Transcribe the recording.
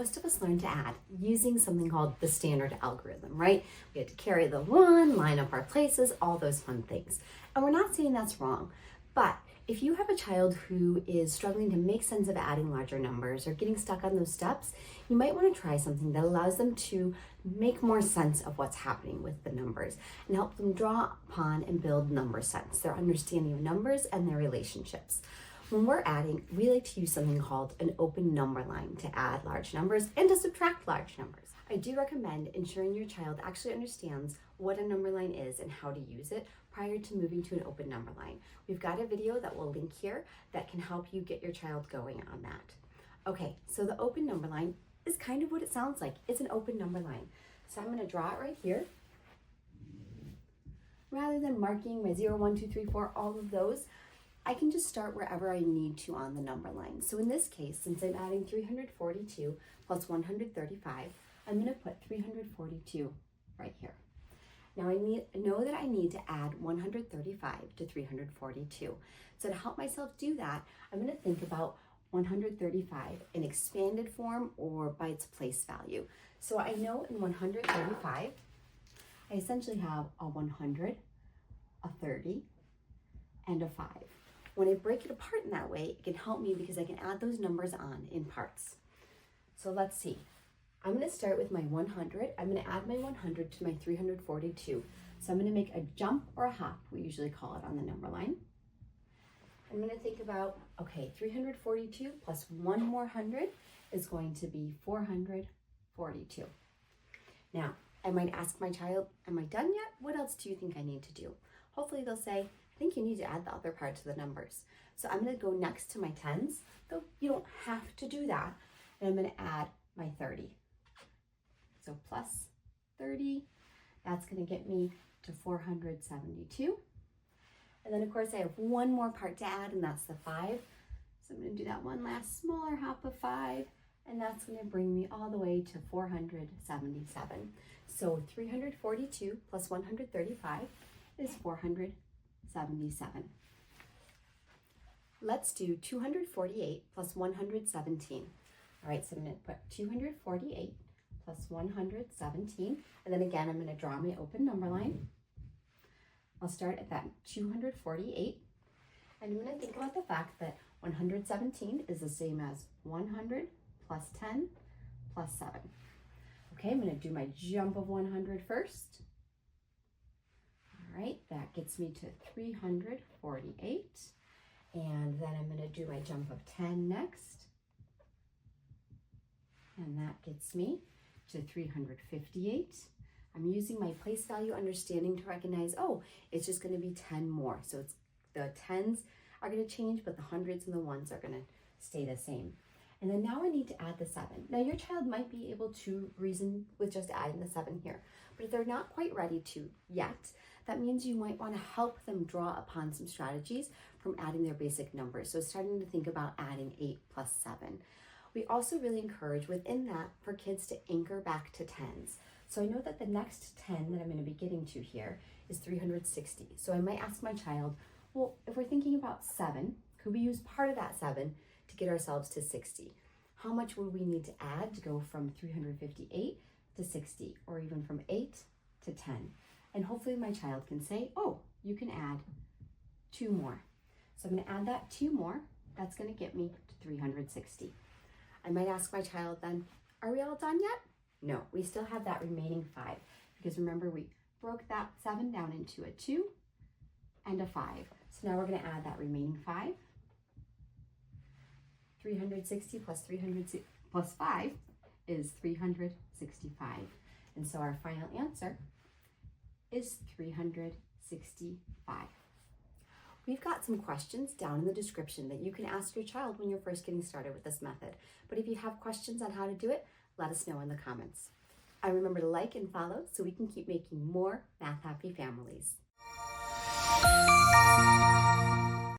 most of us learn to add using something called the standard algorithm, right? We have to carry the one, line up our places, all those fun things. And we're not saying that's wrong, but if you have a child who is struggling to make sense of adding larger numbers or getting stuck on those steps, you might want to try something that allows them to make more sense of what's happening with the numbers and help them draw upon and build number sense, their understanding of numbers and their relationships. When we're adding, we like to use something called an open number line to add large numbers and to subtract large numbers. I do recommend ensuring your child actually understands what a number line is and how to use it prior to moving to an open number line. We've got a video that we'll link here that can help you get your child going on that. Okay, so the open number line is kind of what it sounds like. It's an open number line. So I'm going to draw it right here. Rather than marking my 0, 1, 2, 3, 4, all of those, I can just start wherever I need to on the number line. So in this case, since I'm adding 342 plus 135, I'm going to put 342 right here. Now I know that I need to add 135 to 342. So to help myself do that, I'm going to think about 135 in expanded form or by its place value. So I know in 135, I essentially have a 100, a 30, and a 5. When I break it apart in that way, it can help me because I can add those numbers on in parts. So let's see. I'm going to start with my 100. I'm going to add my 100 to my 342. So I'm going to make a jump or a hop, we usually call it on the number line. I'm going to think about, okay, 342 plus one more 100 is going to be 442. Now, I might ask my child, am I done yet? What else do you think I need to do? Hopefully they'll say, I think you need to add the other part to the numbers. So I'm going to go next to my tens, though you don't have to do that. And I'm going to add my 30. So plus 30, that's going to get me to 472. And then of course I have one more part to add, and that's the 5. So I'm going to do that one last smaller hop of 5, and that's going to bring me all the way to 477. So 342 plus 135 is 477. Let's do 248 plus 117. All right, so I'm going to put 248 plus 117, and then again, I'm going to draw my open number line. I'll start at that 248, and I'm going to think about the fact that 117 is the same as 100 plus 10 plus 7. Okay, I'm going to do my jump of 100 first. All right, that gets me to 348, and then I'm going to do my jump of 10 next, and that gets me to 358. I'm using my place value understanding to recognize, oh, it's just going to be 10 more. So it's the 10s are going to change, but the hundreds and the ones are going to stay the same. And then now I need to add the 7. Now your child might be able to reason with just adding the 7 here, but if they're not quite ready to yet, that means you might want to help them draw upon some strategies from adding their basic numbers. So starting to think about adding 8 plus 7. We also really encourage within that for kids to anchor back to 10s. So I know that the next 10 that I'm going to be getting to here is 360. So I might ask my child, well, if we're thinking about 7, could we use part of that 7 to get ourselves to 60? How much would we need to add to go from 358 to 60, or even from 8 to 10? And hopefully my child can say, oh, you can add 2 more. So I'm going to add that 2 more. That's going to get me to 360. I might ask my child then, are we all done yet? No, we still have that remaining 5, because remember we broke that 7 down into a 2 and a 5. So now we're going to add that remaining 5. 360 plus 300 plus 5 is 365. And so our final answer is 365. We've got some questions down in the description that you can ask your child when you're first getting started with this method. But if you have questions on how to do it, let us know in the comments. And remember to like and follow so we can keep making more math happy families.